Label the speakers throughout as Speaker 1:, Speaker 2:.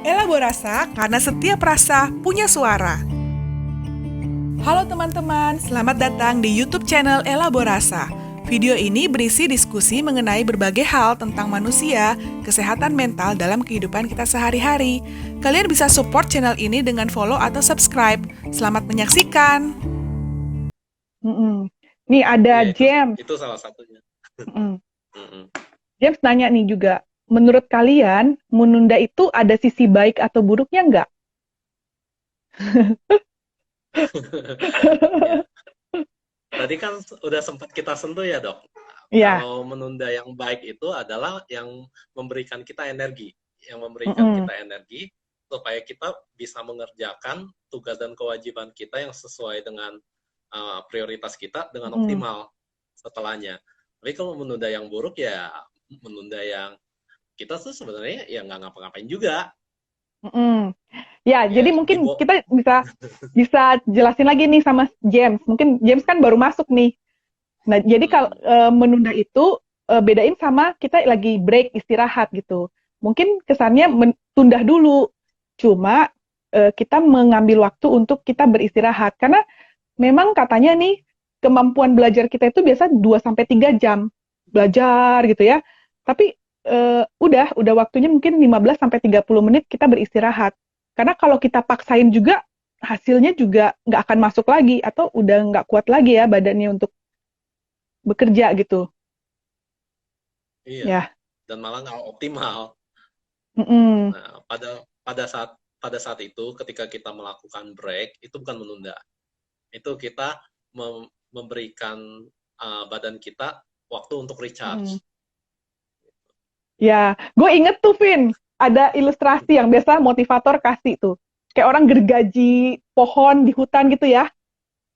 Speaker 1: Elaborasa karena setiap rasa punya suara. Halo teman-teman, selamat datang di YouTube channel Elaborasa. Video ini berisi diskusi mengenai berbagai hal tentang manusia, kesehatan mental dalam kehidupan kita sehari-hari. Kalian bisa support channel ini dengan follow atau subscribe. Selamat menyaksikan.
Speaker 2: Mm-mm. Nih ada
Speaker 3: Iya, itu
Speaker 2: James.
Speaker 3: itu salah satunya.
Speaker 2: Mm-mm.
Speaker 3: Mm-mm.
Speaker 2: James nanya nih juga, menurut kalian menunda itu ada sisi baik atau buruknya nggak?
Speaker 3: Ya, tadi kan udah sempat kita sentuh ya, Dok.
Speaker 2: Iya.
Speaker 3: Kalau menunda yang baik itu adalah yang memberikan kita energi,
Speaker 2: Mm-mm.
Speaker 3: supaya kita bisa mengerjakan tugas dan kewajiban kita yang sesuai dengan prioritas kita dengan
Speaker 2: Mm-mm.
Speaker 3: optimal setelahnya. Tapi kalau menunda yang buruk ya menunda yang kita tuh sebenarnya ya nggak ngapa-ngapain juga.
Speaker 2: Mm-mm. Ya,
Speaker 3: Ya,
Speaker 2: jadi mungkin
Speaker 3: dibawa.
Speaker 2: kita bisa bisa jelasin lagi nih sama James. Mungkin James kan baru masuk nih. Nah, jadi kalau
Speaker 3: Mm,
Speaker 2: menunda itu bedain sama kita lagi break istirahat gitu. Mungkin kesannya
Speaker 3: mm,
Speaker 2: tunda dulu. Cuma kita mengambil waktu untuk kita beristirahat karena memang katanya nih kemampuan belajar kita itu biasa 2 sampai 3 jam belajar gitu ya. Tapi udah waktunya mungkin 15 sampai 30 menit kita beristirahat. Karena kalau kita paksain juga hasilnya juga nggak akan masuk lagi atau udah nggak kuat lagi ya badannya untuk bekerja gitu.
Speaker 3: iya,
Speaker 2: Ya.
Speaker 3: dan malah nggak optimal.
Speaker 2: Mm-mm.
Speaker 3: Nah, pada saat itu ketika kita melakukan break itu bukan menunda, itu kita memberikan badan kita waktu untuk
Speaker 2: Mm-mm.
Speaker 3: recharge.
Speaker 2: Ya, gue inget tuh Vin, ada ilustrasi yang biasa motivator kasih tuh. Kayak orang gergaji pohon di hutan gitu ya.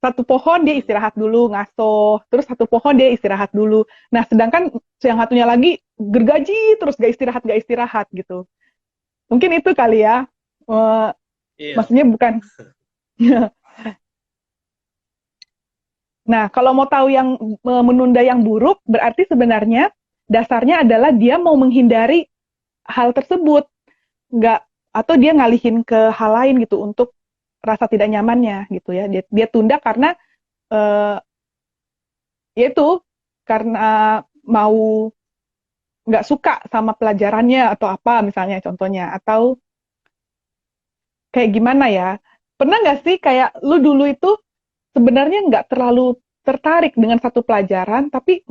Speaker 2: Satu pohon dia
Speaker 3: Hmm,
Speaker 2: istirahat dulu ngaso, terus satu pohon dia istirahat dulu. Nah, sedangkan yang satunya lagi gergaji terus gak istirahat gitu. Mungkin itu kali ya. Eh,
Speaker 3: iya,
Speaker 2: maksudnya bukan. Nah, kalau mau tahu yang menunda yang buruk, berarti sebenarnya dasarnya adalah dia mau menghindari hal tersebut, nggak atau dia ngalihin ke hal lain gitu untuk rasa tidak nyamannya gitu ya. Dia tunda karena eh, yaitu karena mau nggak suka sama pelajarannya atau apa misalnya contohnya atau kayak gimana ya, pernah nggak sih kayak lu dulu itu sebenarnya nggak terlalu tertarik dengan satu pelajaran tapi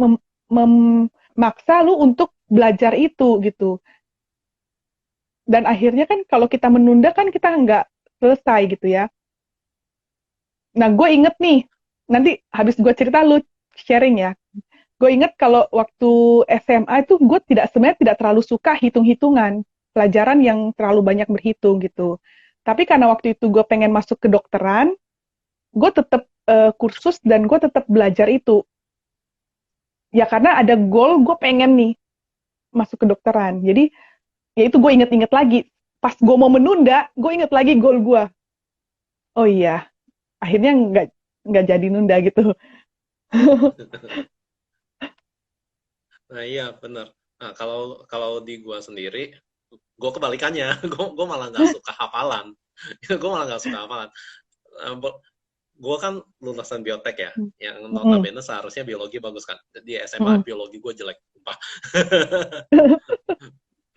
Speaker 2: memaksa lu untuk belajar itu gitu dan akhirnya kan kalau kita menunda kan kita nggak selesai gitu ya. Nah gue inget nih nanti habis gue cerita lu sharing ya. Gue inget kalau waktu SMA itu gue sebenarnya tidak terlalu suka hitung-hitungan, pelajaran yang terlalu banyak berhitung gitu. Tapi karena waktu itu gue pengen masuk ke dokteran, gue tetap kursus dan gue tetap belajar itu. Ya karena ada goal gue pengen nih masuk ke dokteran. Jadi ya itu gue inget-inget lagi. Pas gue mau menunda, gue inget lagi goal gue. Oh iya, akhirnya nggak jadi nunda gitu.
Speaker 3: nah iya bener. Nah kalau kalau di gua sendiri, gua kebalikannya, gua malah nggak suka hafalan. Gua malah nggak suka hafalan. Eh, gue kan lulusan biotek ya, yang
Speaker 2: Mm-mm,
Speaker 3: notabene seharusnya biologi bagus kan. Di SMA
Speaker 2: mm-mm,
Speaker 3: biologi gue jelek, sumpah.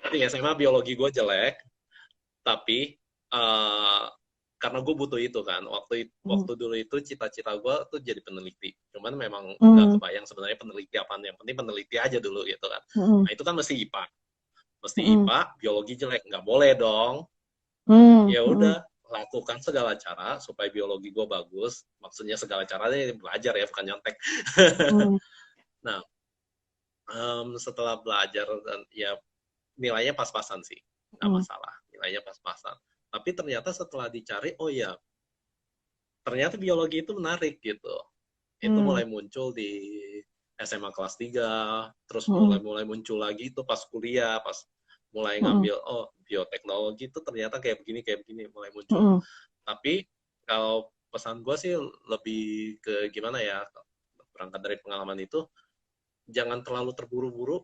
Speaker 3: Di SMA biologi gue jelek, tapi uh, karena gue butuh itu kan. Waktu dulu itu cita-cita gue tuh jadi peneliti. Cuman memang nggak
Speaker 2: mm-mm,
Speaker 3: kebayang sebenarnya peneliti apa. Yang penting peneliti aja dulu gitu kan.
Speaker 2: mm-mm,
Speaker 3: Nah itu kan mesti IPA. Mesti
Speaker 2: mm-mm,
Speaker 3: IPA, biologi jelek. Nggak boleh dong.
Speaker 2: mm-mm,
Speaker 3: Ya
Speaker 2: mm-mm,
Speaker 3: udah, lakukan segala cara supaya biologi gue bagus. Maksudnya segala cara deh belajar ya, bukan nyontek.
Speaker 2: mm-mm,
Speaker 3: Nah, setelah belajar dan ya nilainya pas-pasan sih, nggak
Speaker 2: mm-mm,
Speaker 3: masalah, nilainya pas-pasan. Tapi ternyata setelah dicari, oh ya, ternyata biologi itu menarik gitu. Itu
Speaker 2: mm-mm,
Speaker 3: mulai muncul di SMA kelas 3, terus
Speaker 2: mm-mm,
Speaker 3: mulai-mulai muncul lagi itu pas kuliah, pas mulai
Speaker 2: mm-mm,
Speaker 3: ngambil, oh bioteknologi itu ternyata kayak begini, mulai muncul.
Speaker 2: mm-mm,
Speaker 3: Tapi kalau pesan gue sih lebih ke gimana ya, berangkat dari pengalaman itu, jangan terlalu terburu-buru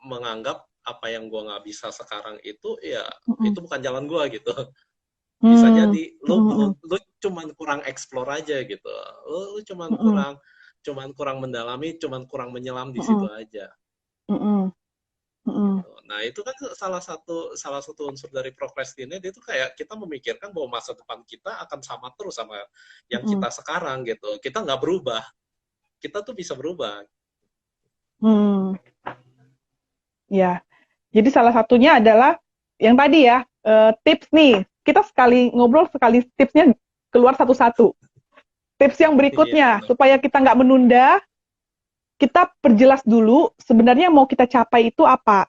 Speaker 3: menganggap apa yang gue nggak bisa sekarang itu ya
Speaker 2: Mm-mm.
Speaker 3: itu bukan jalan gue gitu. Bisa
Speaker 2: Hmm.
Speaker 3: jadi
Speaker 2: Mm-mm.
Speaker 3: lu cuman kurang explore aja gitu. Lu
Speaker 2: Mm-mm.
Speaker 3: cuman kurang mendalami, cuman kurang menyelam di situ
Speaker 2: Mm-mm.
Speaker 3: aja
Speaker 2: Mm-mm. Mm-mm.
Speaker 3: gitu. Nah, itu kan salah satu unsur dari procrastinate itu kayak kita memikirkan bahwa masa depan kita akan sama terus sama yang
Speaker 2: Mm-mm.
Speaker 3: kita sekarang gitu. Kita nggak berubah. Kita tuh bisa berubah.
Speaker 2: Hmm. Ya, jadi salah satunya adalah yang tadi ya, tips nih. Kita sekali ngobrol, sekali tipsnya keluar satu-satu. Tips yang
Speaker 3: Iya,
Speaker 2: berikutnya,
Speaker 3: benar.
Speaker 2: supaya kita nggak menunda, kita perjelas dulu sebenarnya mau kita capai itu apa.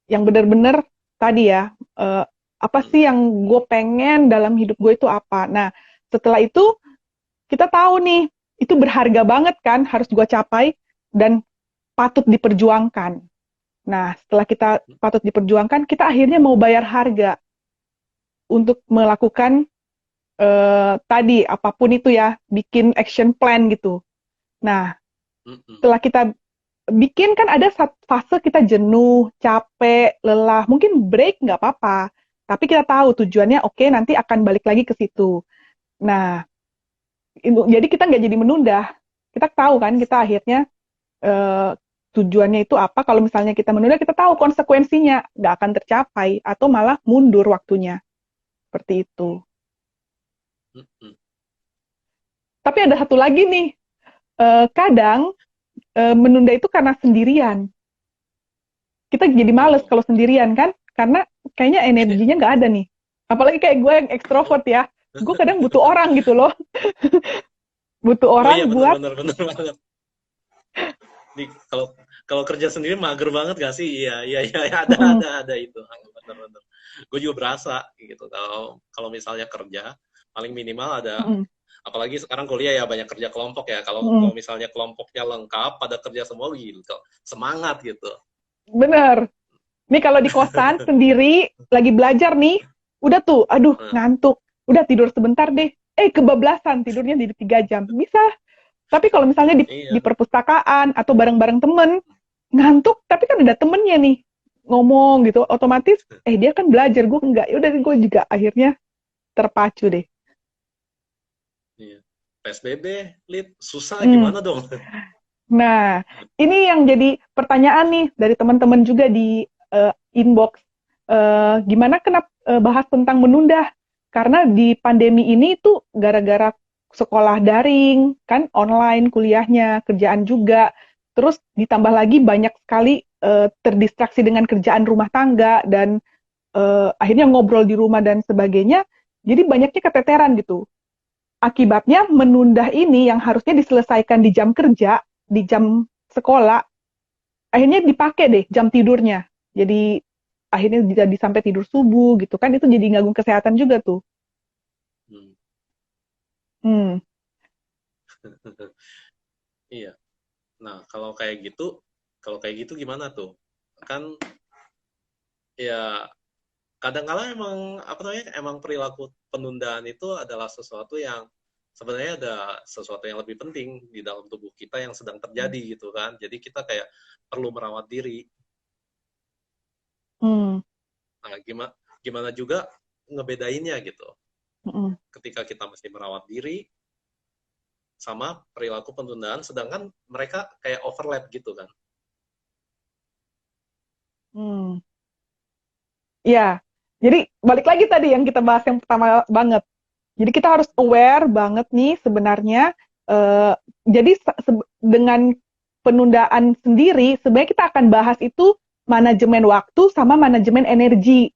Speaker 2: Yang benar-benar tadi ya, apa
Speaker 3: Hmm,
Speaker 2: sih yang gue pengen dalam hidup gue itu apa. Nah, setelah itu kita tahu nih, itu berharga banget kan, harus gue capai dan patut diperjuangkan. Nah, setelah kita patut diperjuangkan, kita akhirnya mau bayar harga untuk melakukan tadi apapun itu ya, bikin action plan gitu. Nah,
Speaker 3: hmm, hmm.
Speaker 2: setelah kita bikin kan ada fase kita jenuh, capek, lelah, mungkin break nggak apa-apa, tapi kita tahu tujuannya oke nanti akan balik lagi ke situ. Nah, jadi kita nggak jadi menunda. Kita tahu kan kita akhirnya eh, tujuannya itu apa. Kalau misalnya kita menunda, kita tahu konsekuensinya nggak akan tercapai atau malah mundur waktunya. Seperti itu.
Speaker 3: Hmm, hmm.
Speaker 2: Tapi ada satu lagi nih, kadang menunda itu karena sendirian. Kita jadi males
Speaker 3: Oh,
Speaker 2: kalau sendirian kan, karena kayaknya energinya nggak ada nih. Apalagi kayak gue yang
Speaker 3: oh,
Speaker 2: ekstrovert ya, gue kadang butuh orang gitu loh, butuh
Speaker 3: oh iya
Speaker 2: orang
Speaker 3: benar
Speaker 2: buat,
Speaker 3: benar benar banget. Kalau kalau kerja sendiri mager banget gak sih? Iya iya iya
Speaker 2: mm,
Speaker 3: ada itu. Benar benar. Gue juga berasa gitu. Kalau kalau misalnya kerja paling minimal ada,
Speaker 2: mm,
Speaker 3: apalagi sekarang kuliah ya banyak kerja kelompok ya. Kalau
Speaker 2: mm,
Speaker 3: kalau misalnya kelompoknya lengkap pada kerja semua gitu, semangat gitu.
Speaker 2: bener. Nih kalau di kosan sendiri lagi belajar nih, udah tuh, aduh
Speaker 3: Nah,
Speaker 2: ngantuk, udah tidur sebentar deh, kebablasan tidurnya jadi 3 jam, bisa. Tapi kalau misalnya di
Speaker 3: iya.
Speaker 2: perpustakaan atau bareng-bareng temen, ngantuk, tapi kan ada temennya nih, ngomong gitu, otomatis, dia kan belajar, gue enggak, ya udah gue juga akhirnya terpacu deh.
Speaker 3: Iya. PSBB, Lid, susah
Speaker 2: Hmm.
Speaker 3: gimana dong?
Speaker 2: Nah, ini yang jadi pertanyaan nih dari teman-teman juga di inbox. Gimana kenapa bahas tentang menunda? Karena di pandemi ini tuh gara-gara sekolah daring, kan online kuliahnya, kerjaan juga. Terus ditambah lagi banyak sekali terdistraksi dengan kerjaan rumah tangga dan akhirnya ngobrol di rumah dan sebagainya. Jadi banyaknya keteteran gitu. Akibatnya menunda ini yang harusnya diselesaikan di jam kerja, di jam sekolah, akhirnya dipakai deh jam tidurnya. Jadi akhirnya jadi sampai tidur subuh gitu kan, itu jadi ganggu kesehatan juga tuh.
Speaker 3: Hmm.
Speaker 2: Hmm.
Speaker 3: Iya. Nah, kalau kayak gitu gimana tuh? Kan ya kadang-kala emang apa namanya emang perilaku penundaan itu adalah sesuatu yang sebenarnya ada sesuatu yang lebih penting di dalam tubuh kita yang sedang terjadi gitu kan. Jadi kita kayak perlu merawat diri.
Speaker 2: Hmm.
Speaker 3: Nah, gimana gimana juga ngebedainnya gitu.
Speaker 2: Hmm.
Speaker 3: Ketika kita mesti merawat diri sama perilaku penundaan, sedangkan mereka kayak overlap gitu kan.
Speaker 2: Hmm. Ya, jadi balik lagi tadi yang kita bahas yang pertama banget. Jadi kita harus aware banget nih sebenarnya. eh, jadi dengan penundaan sendiri, sebenarnya kita akan bahas itu manajemen waktu sama manajemen energi.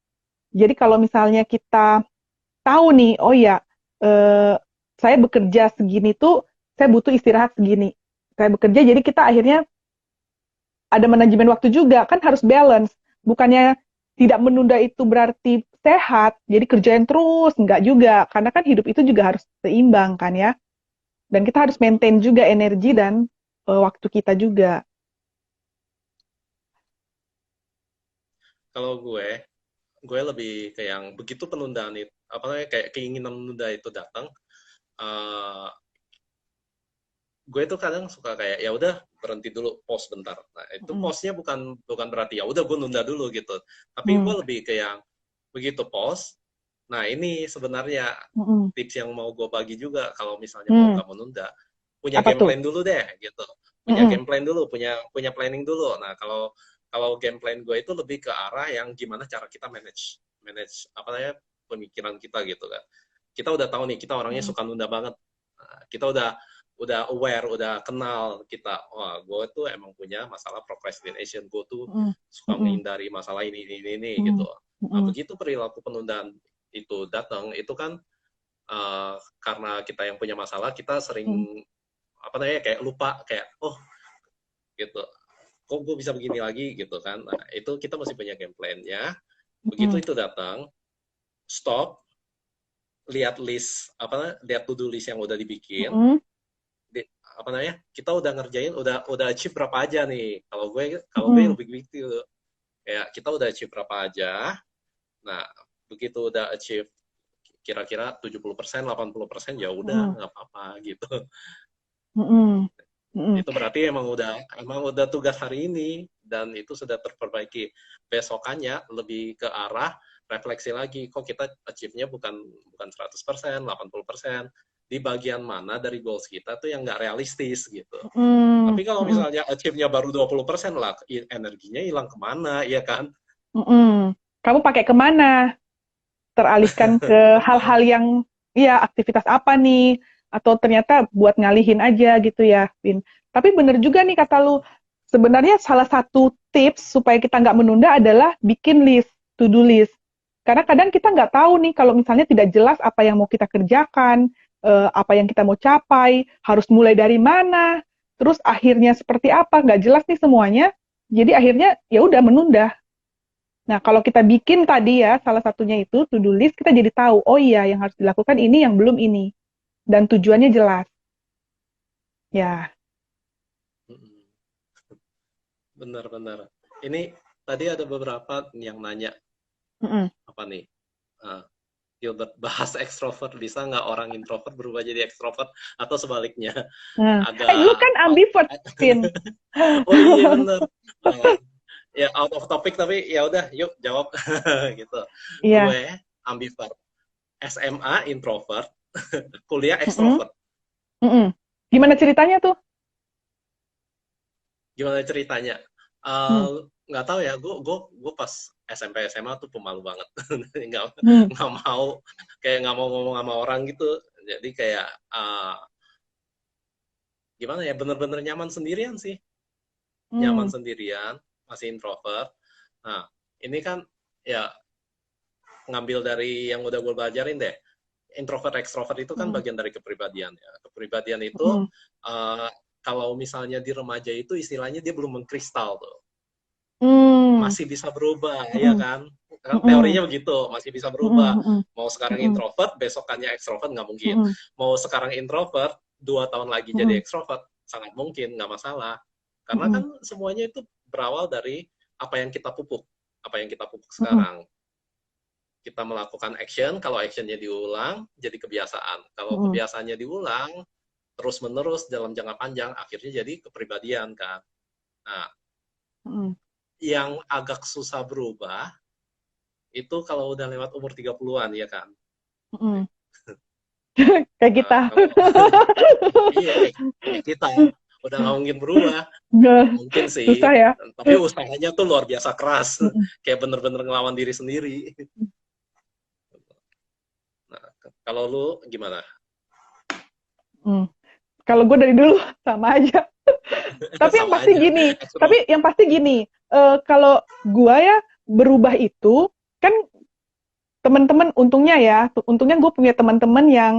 Speaker 2: Jadi kalau misalnya kita tahu nih, oh ya, eh, saya bekerja segini tuh, saya butuh istirahat segini. Saya bekerja, jadi kita akhirnya ada manajemen waktu juga, kan harus balance. Bukannya tidak menunda itu berarti sehat, jadi kerjain terus, enggak juga. Karena kan hidup itu juga harus seimbang kan ya. Dan kita harus maintain juga energi dan waktu kita juga.
Speaker 3: Kalau gue lebih kayak yang begitu penundaan itu apa namanya kayak keinginan menunda itu datang, uh, gue tuh kadang suka kayak ya udah berhenti dulu, pause bentar. Nah, itu
Speaker 2: Mm-mm.
Speaker 3: pause-nya bukan berarti ya udah gue nunda dulu gitu. Tapi gue
Speaker 2: Mm.
Speaker 3: lebih ke yang begitu pause. Nah, ini sebenarnya
Speaker 2: Mm-mm.
Speaker 3: tips yang mau gue bagi juga kalau misalnya mau
Speaker 2: Mm.
Speaker 3: nggak menunda, punya
Speaker 2: Apa
Speaker 3: game
Speaker 2: tuh?
Speaker 3: plan dulu deh gitu. Punya
Speaker 2: Mm-mm.
Speaker 3: game plan dulu, punya punya planning dulu. Nah, kalau kalau game plan gue itu lebih ke arah yang gimana cara kita manage manage apa ya pemikiran kita gitu kan. Kita udah tahu nih kita orangnya
Speaker 2: Mm.
Speaker 3: suka nunda banget. Nah, kita udah aware, udah kenal kita. Wah, gue tuh emang punya masalah procrastination. Gue tuh
Speaker 2: Mm.
Speaker 3: suka
Speaker 2: Mm.
Speaker 3: menghindari masalah ini gitu.
Speaker 2: Mm.
Speaker 3: Nah,
Speaker 2: Mm.
Speaker 3: begitu perilaku penundaan itu datang, itu kan karena kita yang punya masalah, kita
Speaker 2: Mm.
Speaker 3: sering apa namanya kayak lupa kayak gitu. Kok gue bisa begini lagi gitu kan? Nah, itu kita masih punya game plan-nya. Begitu
Speaker 2: Mm.
Speaker 3: itu datang, stop, lihat list lihat to do list yang udah dibikin,
Speaker 2: Mm.
Speaker 3: di, apa namanya kita udah ngerjain udah achieve berapa aja nih kalau gue
Speaker 2: Mm.
Speaker 3: lebih gitu kayak kita udah achieve berapa aja. Nah, begitu udah achieve kira-kira 70%, 80%, ya udah
Speaker 2: Mm.
Speaker 3: nggak apa-apa gitu.
Speaker 2: Mm. Mm.
Speaker 3: Itu berarti emang udah tugas hari ini dan itu sudah terperbaiki. Besokannya lebih ke arah refleksi lagi, kok kita achieve-nya bukan 100%, 80%, di bagian mana dari goals kita tuh yang nggak realistis gitu.
Speaker 2: Mm.
Speaker 3: Tapi kalau
Speaker 2: Mm.
Speaker 3: misalnya achieve-nya baru 20% lah, energinya hilang kemana, ya kan?
Speaker 2: Mm. Kamu pakai kemana? Teralihkan ke hal-hal yang, ya aktivitas apa nih? Atau ternyata buat ngalihin aja gitu ya, Vin. Tapi bener juga nih kata lu, sebenarnya salah satu tips supaya kita nggak menunda adalah bikin list, to-do list. Karena kadang kita nggak tahu nih kalau misalnya tidak jelas apa yang mau kita kerjakan, apa yang kita mau capai, harus mulai dari mana, terus akhirnya seperti apa, nggak jelas nih semuanya. Jadi akhirnya ya udah menunda. Nah, kalau kita bikin tadi ya, salah satunya itu to-do list, kita jadi tahu, oh iya, yang harus dilakukan ini, yang belum ini. Dan tujuannya jelas. Ya.
Speaker 3: Benar-benar. Ini tadi ada beberapa yang nanya
Speaker 2: Mm-mm.
Speaker 3: apa nih? Uh, Gilbert, bahas ekstrovert, bisa nggak orang introvert berubah jadi ekstrovert atau sebaliknya?
Speaker 2: Nah. Lu
Speaker 3: Agak
Speaker 2: kan ambivert, Vin.
Speaker 3: oh iya bener. Ya out of topic tapi ya udah yuk jawab gitu.
Speaker 2: Iya.
Speaker 3: Gue ambivert, SMA introvert, kuliah
Speaker 2: Mm-mm.
Speaker 3: ekstrovert.
Speaker 2: Mm-mm. Gimana ceritanya tuh?
Speaker 3: Gimana ceritanya?
Speaker 2: Hmm.
Speaker 3: Nggak tahu ya, gue pas SMP SMA tuh pemalu banget, nggak
Speaker 2: Hmm.
Speaker 3: nggak mau ngomong sama orang gitu. Jadi kayak gimana ya, bener-bener nyaman sendirian sih, nyaman
Speaker 2: Hmm.
Speaker 3: sendirian, masih introvert. Nah, ini kan ya ngambil dari yang udah gue belajarin deh. Introvert ekstrovert itu kan
Speaker 2: Hmm.
Speaker 3: bagian dari kepribadian ya. Kepribadian itu
Speaker 2: Hmm.
Speaker 3: uh, kalau misalnya di remaja itu istilahnya dia belum mengkristal tuh,
Speaker 2: Hmm.
Speaker 3: masih bisa berubah ya
Speaker 2: Hmm.
Speaker 3: kan.
Speaker 2: Hmm.
Speaker 3: Teorinya begitu, masih bisa berubah.
Speaker 2: Hmm.
Speaker 3: Mau sekarang
Speaker 2: Hmm.
Speaker 3: introvert, besokannya ekstrovert nggak mungkin.
Speaker 2: Hmm.
Speaker 3: Mau sekarang introvert, 2 tahun lagi jadi
Speaker 2: Hmm.
Speaker 3: ekstrovert, sangat mungkin, nggak masalah. Karena
Speaker 2: Hmm.
Speaker 3: kan semuanya itu berawal dari apa yang kita pupuk, apa yang kita pupuk
Speaker 2: Hmm.
Speaker 3: sekarang. Kita melakukan action, kalau actionnya diulang, jadi kebiasaan. Kalau
Speaker 2: Hmm.
Speaker 3: kebiasaannya diulang, terus-menerus dalam jangka panjang, akhirnya jadi kepribadian kan. Nah,
Speaker 2: Hmm.
Speaker 3: yang agak susah berubah, itu kalau udah lewat umur 30-an, ya kan?
Speaker 2: Hmm. Kayak kita.
Speaker 3: Kalau iya, kayak kita, udah nggak mungkin berubah.
Speaker 2: Nggak.
Speaker 3: Mungkin sih,
Speaker 2: Susah ya.
Speaker 3: tapi usahanya tuh luar biasa keras.
Speaker 2: Hmm.
Speaker 3: Kayak bener-bener ngelawan diri sendiri. Nah, kalau lu gimana?
Speaker 2: Hmm. Kalau gue dari dulu sama aja. Tapi yang
Speaker 3: Sama
Speaker 2: pasti
Speaker 3: aja.
Speaker 2: gini, kalau gue ya berubah itu kan teman-teman untungnya gue punya teman-teman yang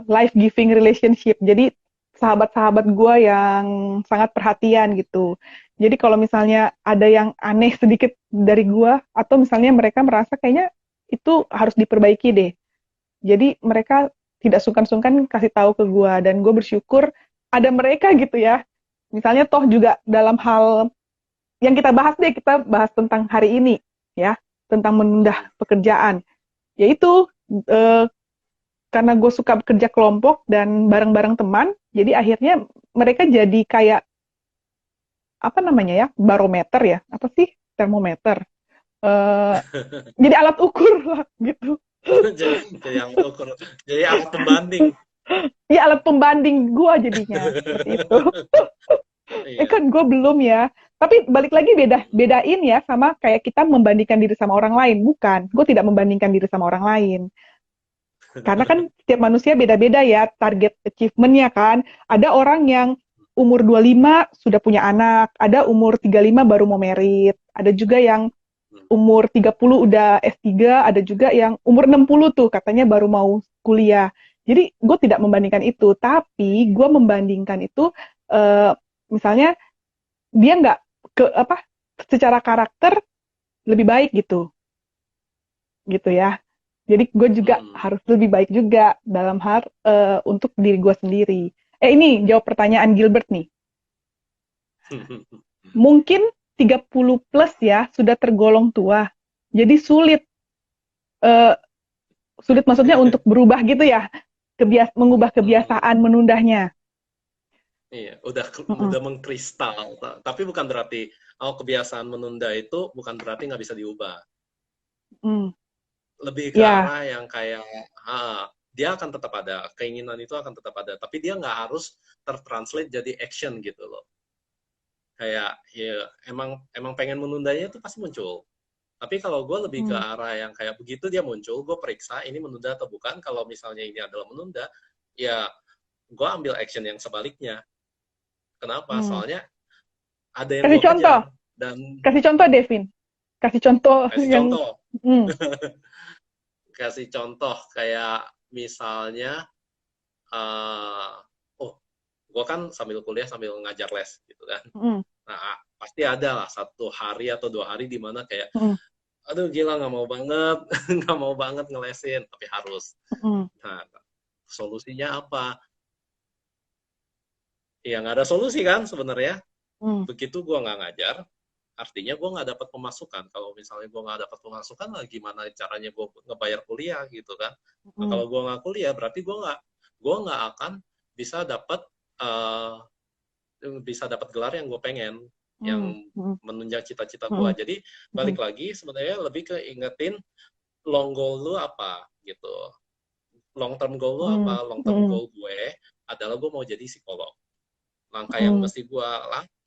Speaker 2: life giving relationship. Jadi sahabat-sahabat gue yang sangat perhatian gitu. Jadi kalau misalnya ada yang aneh sedikit dari gue atau misalnya mereka merasa kayaknya itu harus diperbaiki deh. Jadi mereka tidak sungkan-sungkan kasih tahu ke gue dan gue bersyukur ada mereka gitu ya. Misalnya toh juga dalam hal yang kita bahas tentang hari ini ya, tentang menunda pekerjaan. Yaitu karena gue suka bekerja kelompok dan bareng-bareng teman, jadi akhirnya mereka jadi kayak apa namanya ya, barometer ya, apa sih, termometer, Eh, jadi alat ukur lah gitu.
Speaker 3: Jadi alat ukur, jadi alat pembanding.
Speaker 2: Ya alat pembanding gue jadinya seperti itu.
Speaker 3: Iya.
Speaker 2: Kan gue belum ya. Tapi balik lagi bedain ya sama kayak kita membandingkan diri sama orang lain. Bukan, gue tidak membandingkan diri sama orang lain. Karena kan setiap manusia beda-beda ya target achievement-nya kan. Ada orang yang umur 25 sudah punya anak, ada umur 35 baru mau merit, ada juga yang umur 30 udah S3, ada juga yang umur 60 tuh katanya baru mau kuliah. Jadi gue tidak membandingkan itu, tapi gue membandingkan itu eh, misalnya dia nggak ke apa secara karakter lebih baik gitu, gitu ya. Jadi gue juga
Speaker 3: Mm-mm.
Speaker 2: harus lebih baik juga dalam hal untuk diri gue sendiri. Ini jawab pertanyaan Gilbert nih. Mungkin 30 plus ya sudah tergolong tua. Jadi sulit eh, sulit maksudnya untuk berubah gitu ya. Mengubah
Speaker 3: Mm-mm.
Speaker 2: kebiasaan menundanya.
Speaker 3: Iya,
Speaker 2: Mm-mm.
Speaker 3: udah mengkristal. Tapi bukan berarti kebiasaan menunda itu bukan berarti nggak bisa diubah.
Speaker 2: Mm.
Speaker 3: Lebih ke
Speaker 2: Ya,
Speaker 3: arah yang kayak dia akan tetap ada, keinginan itu akan tetap ada, tapi dia nggak harus tertranslate jadi action gitu loh. Kayak ya emang pengen menundanya itu pasti muncul. Tapi kalau gue lebih ke
Speaker 2: mm.
Speaker 3: arah yang kayak begitu dia muncul, gue periksa ini menunda atau bukan. Kalau misalnya ini adalah menunda, ya gue ambil action yang sebaliknya. Kenapa?
Speaker 2: Mm.
Speaker 3: Soalnya ada yang
Speaker 2: Kasih
Speaker 3: gue
Speaker 2: contoh,
Speaker 3: kejar dan
Speaker 2: kasih contoh Devin. Kasih contoh
Speaker 3: kasih
Speaker 2: yang
Speaker 3: contoh,
Speaker 2: mm.
Speaker 3: kasih contoh kayak misalnya, uh, oh, gue kan sambil kuliah sambil ngajar les gitu kan.
Speaker 2: Mm.
Speaker 3: Nah, pasti ada lah 1 hari atau 2 hari di mana kayak,
Speaker 2: Mm.
Speaker 3: aduh gila nggak mau banget, nggak mau banget ngelesin, tapi harus.
Speaker 2: Mm.
Speaker 3: Nah, solusinya apa? Ya nggak ada solusi kan sebenarnya.
Speaker 2: Mm.
Speaker 3: Begitu gue nggak ngajar, artinya gue nggak dapat pemasukan. Kalau misalnya gue nggak dapat pemasukan, lah gimana caranya gue ngebayar kuliah gitu kan? Nah,
Speaker 2: Mm.
Speaker 3: kalau gue nggak kuliah, berarti gue nggak akan bisa dapat uh, gelar yang gue pengen, yang
Speaker 2: Mm. Mm.
Speaker 3: menunjang cita-cita gue.
Speaker 2: Mm.
Speaker 3: Jadi
Speaker 2: Mm.
Speaker 3: balik lagi sebenarnya lebih ke ingetin long goal lu apa gitu. Long term goal lu
Speaker 2: Mm.
Speaker 3: apa? Long term
Speaker 2: Mm.
Speaker 3: goal gue adalah gue mau jadi psikolog. Langkah yang
Speaker 2: Mm.
Speaker 3: mesti gue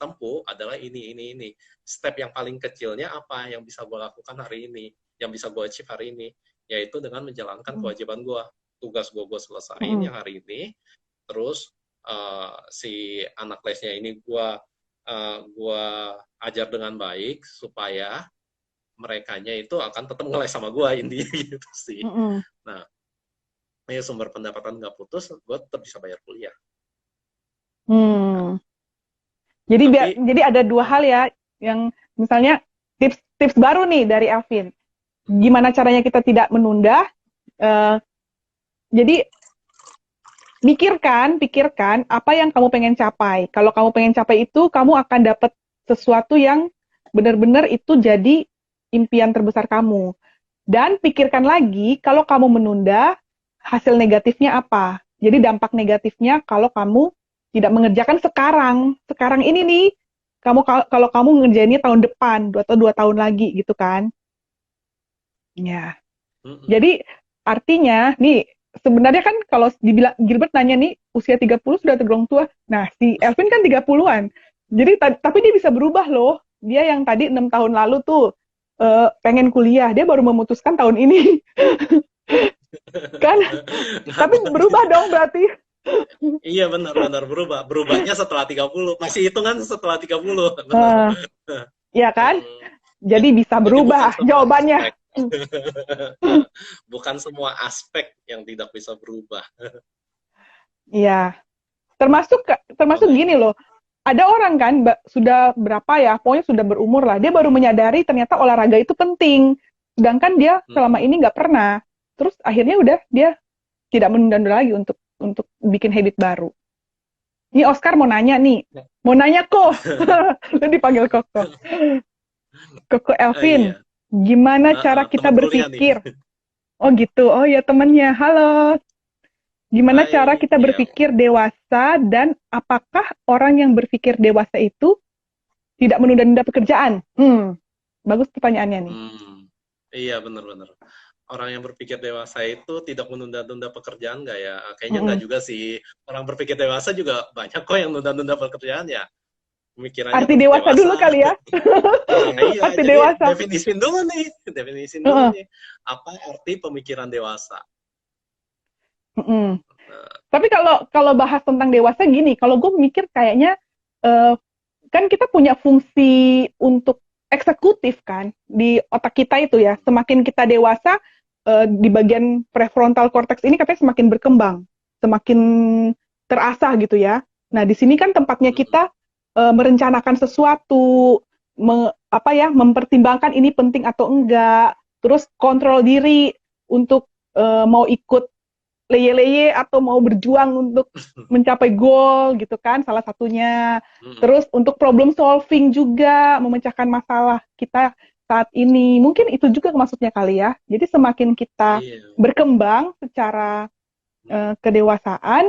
Speaker 3: tempuh adalah ini. Step yang paling kecilnya apa yang bisa gue lakukan hari ini, yang bisa gue achieve hari ini, yaitu dengan menjalankan
Speaker 2: Mm.
Speaker 3: kewajiban gue. Tugas gue selesaiin
Speaker 2: Mm.
Speaker 3: yang hari ini, terus si anak lesnya ini gua ajar dengan baik supaya merekanya itu akan tetap ngeles sama gue intinya gitu sih.
Speaker 2: Mm.
Speaker 3: Nah, ini sumber pendapatan nggak putus, gue tetap bisa bayar kuliah. Nah,
Speaker 2: Mm. Jadi
Speaker 3: tapi
Speaker 2: jadi ada dua hal ya yang misalnya tips baru nih dari Alvin. Gimana caranya kita tidak menunda? Eh, jadi pikirkan apa yang kamu pengen capai. Kalau kamu pengen capai itu, kamu akan dapat sesuatu yang benar-benar itu jadi impian terbesar kamu. Dan pikirkan lagi kalau kamu menunda, hasil negatifnya apa. Jadi dampak negatifnya kalau kamu tidak mengerjakan sekarang. Sekarang ini nih, kalau kamu ngerjainnya tahun depan, atau 2 tahun lagi gitu kan. Ya. Jadi artinya nih sebenarnya kan kalau dibilang Gilbert nanya nih usia 30 sudah tergolong tua. Nah, si Elvin kan 30-an. Jadi tapi dia bisa berubah loh. Dia yang tadi 6 tahun lalu tuh pengen kuliah, dia baru memutuskan tahun ini. Kan? Tapi berubah dong berarti.
Speaker 3: Iya benar-benar berubahnya setelah 30, masih hitungan setelah 30, benar.
Speaker 2: Uh, ya kan? Jadi bisa
Speaker 3: Jadi bukan
Speaker 2: berubah
Speaker 3: semua
Speaker 2: jawabannya.
Speaker 3: aspek. Bukan semua aspek yang tidak bisa berubah.
Speaker 2: Iya. Termasuk
Speaker 3: Oke.
Speaker 2: gini loh. Ada orang kan sudah berapa ya, pokoknya sudah berumur lah, dia baru menyadari ternyata olahraga itu penting, sedangkan dia selama ini nggak pernah. Terus akhirnya udah dia tidak menunda lagi untuk bikin habit baru. Ini Oscar mau nanya nih, mau nanya kok, dipanggil Koko Elvin,
Speaker 3: Iya.
Speaker 2: gimana cara kita
Speaker 3: Teman kuliah nih.
Speaker 2: berpikir? Oh gitu, oh ya temennya, halo. Gimana cara
Speaker 3: Hai,
Speaker 2: kita
Speaker 3: iya.
Speaker 2: berpikir dewasa dan apakah orang yang berpikir dewasa itu tidak menunda-nunda pekerjaan. Bagus pertanyaannya nih.
Speaker 3: Iya, benar-benar. Orang yang berpikir dewasa itu tidak menunda-nunda pekerjaan nggak ya? Kayaknya
Speaker 2: Mm-mm.
Speaker 3: nggak juga sih. Orang berpikir dewasa juga banyak kok yang nunda-nunda pekerjaan ya. Pemikirannya
Speaker 2: Arti
Speaker 3: tetap
Speaker 2: dewasa dulu
Speaker 3: dewasa.
Speaker 2: kali ya.
Speaker 3: Nah, iya,
Speaker 2: Arti
Speaker 3: jadi
Speaker 2: dewasa.
Speaker 3: definisin dulu nih. Definisin dulu
Speaker 2: Heeh.
Speaker 3: nih. Apa arti pemikiran dewasa?
Speaker 2: Mm-mm.
Speaker 3: Nah,
Speaker 2: Tapi kalau bahas tentang dewasa gini, kalau gue mikir kayaknya eh, kan kita punya fungsi untuk eksekutif kan di otak kita itu ya. Semakin kita dewasa di bagian prefrontal cortex ini katanya semakin berkembang, semakin terasah gitu ya. Nah, di sini kan tempatnya kita merencanakan sesuatu, mempertimbangkan ini penting atau enggak, terus kontrol diri untuk mau ikut leye-leye atau mau berjuang untuk mencapai goal gitu kan, salah satunya. Terus untuk problem solving juga, memecahkan masalah kita saat ini. Mungkin itu juga maksudnya kali ya. Jadi semakin kita
Speaker 3: iya.
Speaker 2: berkembang secara kedewasaan,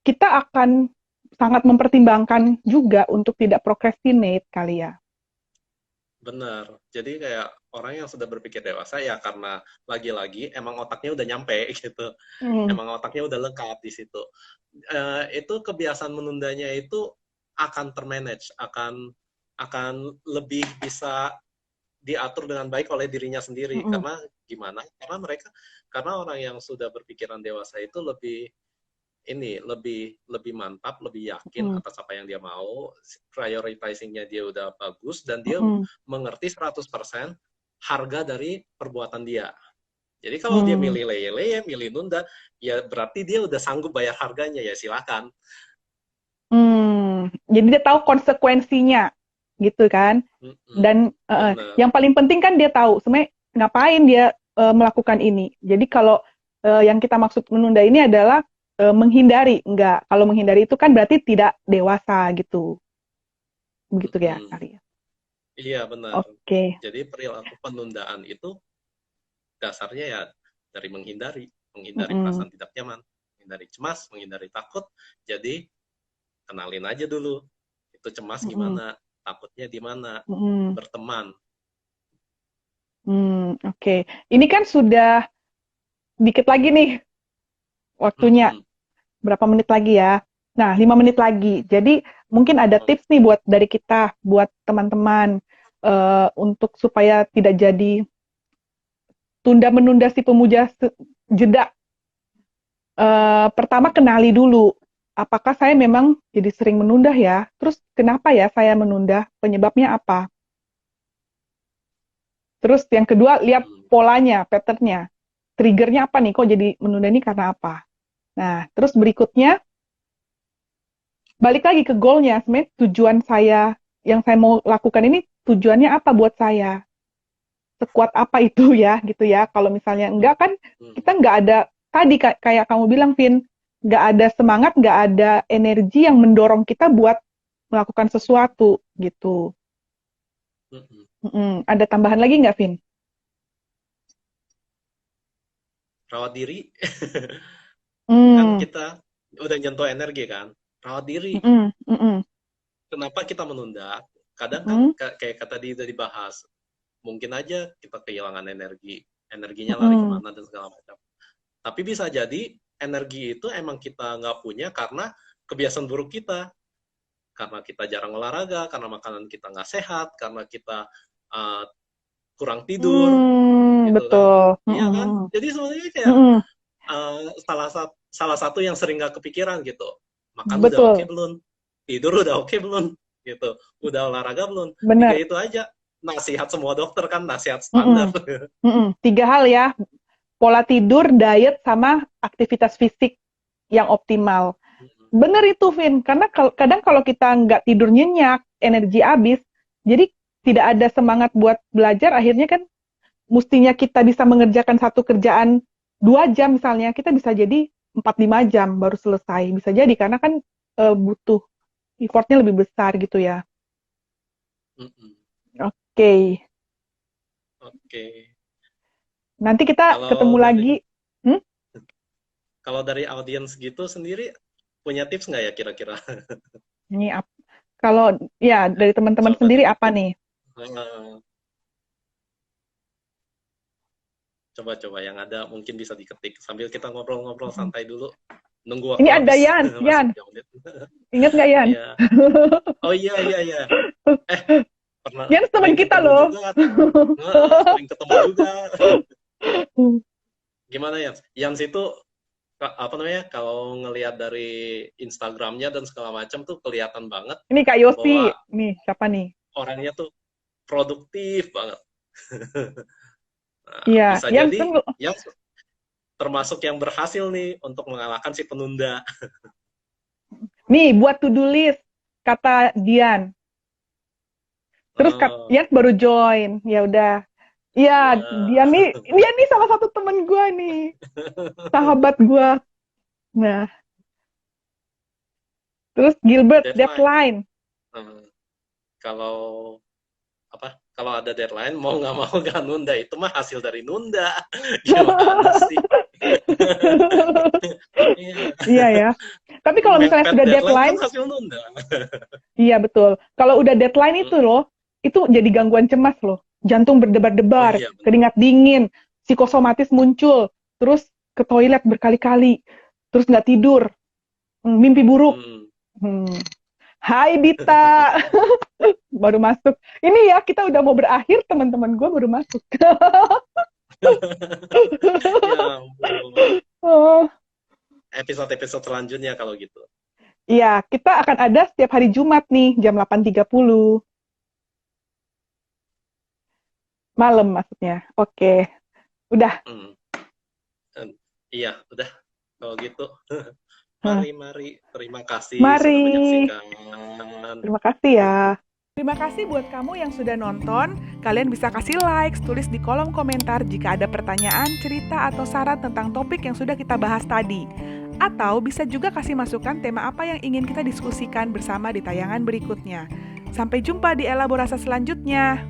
Speaker 2: kita akan sangat mempertimbangkan juga untuk tidak procrastinate kali ya.
Speaker 3: Benar. Jadi kayak orang yang sudah berpikir dewasa ya karena lagi-lagi emang otaknya udah nyampe gitu. Emang otaknya udah lengkap di situ. Itu kebiasaan menundanya itu akan termanage, akan lebih bisa diatur dengan baik oleh dirinya sendiri. Karena gimana? Karena orang yang sudah berpikiran dewasa itu lebih mantap, lebih yakin atas apa yang dia mau, prioritizing-nya dia udah bagus, dan dia mengerti 100% harga dari perbuatan dia. Jadi kalau dia milih leye-leye, milih nunda, ya berarti dia udah sanggup bayar harganya, ya silakan.
Speaker 2: Jadi dia tahu konsekuensinya, gitu kan? Dan yang paling penting kan dia tahu sebenarnya ngapain dia melakukan ini. Jadi kalau yang kita maksud menunda ini adalah menghindari, enggak. Kalau menghindari itu kan berarti tidak dewasa gitu. Begitu ya, kali ya.
Speaker 3: Iya, benar.
Speaker 2: Oke.
Speaker 3: Jadi perilaku penundaan itu dasarnya ya dari menghindari perasaan tidak nyaman, menghindari cemas, menghindari takut. Jadi kenalin aja dulu itu cemas gimana, takutnya di mana, berteman.
Speaker 2: Oke. Ini kan sudah dikit lagi nih waktunya. Berapa menit lagi ya? Nah, 5 menit lagi. Jadi mungkin ada tips nih dari kita, buat teman-teman untuk supaya tidak jadi tunda-menunda si pemuja jeda. Pertama kenali dulu, apakah saya memang jadi sering menunda ya? Terus kenapa ya saya menunda? Penyebabnya apa? Terus yang kedua, lihat polanya, pattern-nya. Triggernya apa nih? Kok jadi menunda ini karena apa? Nah, terus berikutnya, balik lagi ke goal-nya. Sebenarnya tujuan saya, yang saya mau lakukan ini, tujuannya apa buat saya? Sekuat apa itu ya, gitu ya. Kalau misalnya enggak kan, kita nggak ada, tadi kayak kamu bilang, Vin, nggak ada semangat, nggak ada energi yang mendorong kita buat melakukan sesuatu, gitu. Ada tambahan lagi nggak, Vin?
Speaker 3: Rawat diri. Kan kita udah nyentuh energi kan, rawat diri. Kenapa kita menunda? Kadang kan kayak tadi udah dibahas, mungkin aja kita kehilangan energinya lari kemana dan segala macam. Tapi bisa jadi energi itu emang kita nggak punya karena kebiasaan buruk kita, karena kita jarang olahraga, karena makanan kita nggak sehat, karena kita kurang tidur, gitu
Speaker 2: betul.
Speaker 3: Kan? Iya kan? Jadi sebenarnya kayak salah satu yang sering nggak kepikiran gitu. Makan udah oke belum? Tidur udah oke belum? Gitu. Udah olahraga belum?
Speaker 2: Bener.
Speaker 3: 3 itu aja. Nasihat semua dokter kan, nasihat standar.
Speaker 2: 3 hal ya. Pola tidur, diet, sama aktivitas fisik yang optimal. Bener itu, Vin. Karena kadang kalau kita nggak tidur nyenyak, energi habis, jadi tidak ada semangat buat belajar, akhirnya kan mestinya kita bisa mengerjakan satu kerjaan 2 jam misalnya, kita bisa jadi 4-5 jam baru selesai. Bisa jadi, karena kan butuh effortnya lebih besar gitu ya. Oke. Nanti kita ketemu lagi.
Speaker 3: Kalau dari audiens gitu sendiri, punya tips nggak ya kira-kira?
Speaker 2: Ini Kalau ya dari teman-teman
Speaker 3: Coba
Speaker 2: sendiri apa
Speaker 3: diketik.
Speaker 2: nih?
Speaker 3: Eh, Coba-coba yang ada mungkin bisa diketik sambil kita ngobrol-ngobrol santai dulu. Nunggu
Speaker 2: Ini
Speaker 3: waktu
Speaker 2: ada
Speaker 3: habis.
Speaker 2: Yan,
Speaker 3: Masih
Speaker 2: Yan.
Speaker 3: 3 menit.
Speaker 2: Ingat nggak Yan?
Speaker 3: Iya. Oh iya iya iya. Eh, pernah
Speaker 2: Yan teman
Speaker 3: sering
Speaker 2: kita
Speaker 3: ketemu
Speaker 2: loh.
Speaker 3: juga. Sering ketemu juga. Gimana ya? Yans itu apa namanya? Kalau ngelihat dari Instagramnya dan segala macam tuh kelihatan banget
Speaker 2: Ini Kak Yosi.
Speaker 3: bahwa
Speaker 2: Nih, siapa nih?
Speaker 3: orangnya tuh produktif banget. Nah,
Speaker 2: Iya,
Speaker 3: bisa
Speaker 2: Yan
Speaker 3: jadi
Speaker 2: tunggu.
Speaker 3: Yans termasuk yang berhasil nih untuk mengalahkan si penunda.
Speaker 2: Nih, buat to-do list, kata Dian. Terus
Speaker 3: Eh,
Speaker 2: Yan baru join. Ya udah. Iya,
Speaker 3: ya.
Speaker 2: dia nih salah satu temen gue nih, sahabat gue. Nah, terus Gilbert,
Speaker 3: Deadline.
Speaker 2: deadline.
Speaker 3: Eh, kalau apa? Kalau ada deadline mau nggak mau nggak nunda itu mah hasil dari nunda. Gimana sih? Iya.
Speaker 2: Iya ya. Tapi kalau misalnya
Speaker 3: Mepet
Speaker 2: sudah
Speaker 3: deadline kan
Speaker 2: deadline,
Speaker 3: hasil nunda.
Speaker 2: iya betul. Kalau udah deadline itu
Speaker 3: Mm.
Speaker 2: loh, itu jadi gangguan cemas loh. Jantung
Speaker 3: Oh
Speaker 2: berdebar-debar,
Speaker 3: iya benar.
Speaker 2: keringat dingin, psikosomatis muncul, terus ke toilet berkali-kali, terus nggak tidur, mimpi buruk.
Speaker 3: Mm.
Speaker 2: Hmm. Hai Dita, baru masuk. Ini ya, kita udah mau berakhir, teman-teman gue baru masuk.
Speaker 3: Ya ampun.
Speaker 2: Oh,
Speaker 3: Episode-episode selanjutnya kalau gitu.
Speaker 2: iya, kita akan ada setiap hari Jumat nih, jam 8.30 malam maksudnya. Oke, udah.
Speaker 3: Mm. Iya, udah kalau gitu.
Speaker 2: Hah,
Speaker 3: Mari. Terima kasih sudah
Speaker 2: Mari,
Speaker 3: menyaksikan.
Speaker 2: terima kasih ya.
Speaker 1: Terima kasih buat kamu yang sudah nonton. Kalian bisa kasih like, tulis di kolom komentar jika ada pertanyaan, cerita, atau saran tentang topik yang sudah kita bahas tadi. Atau bisa juga kasih masukan tema apa yang ingin kita diskusikan bersama di tayangan berikutnya. Sampai jumpa di elaborasi selanjutnya.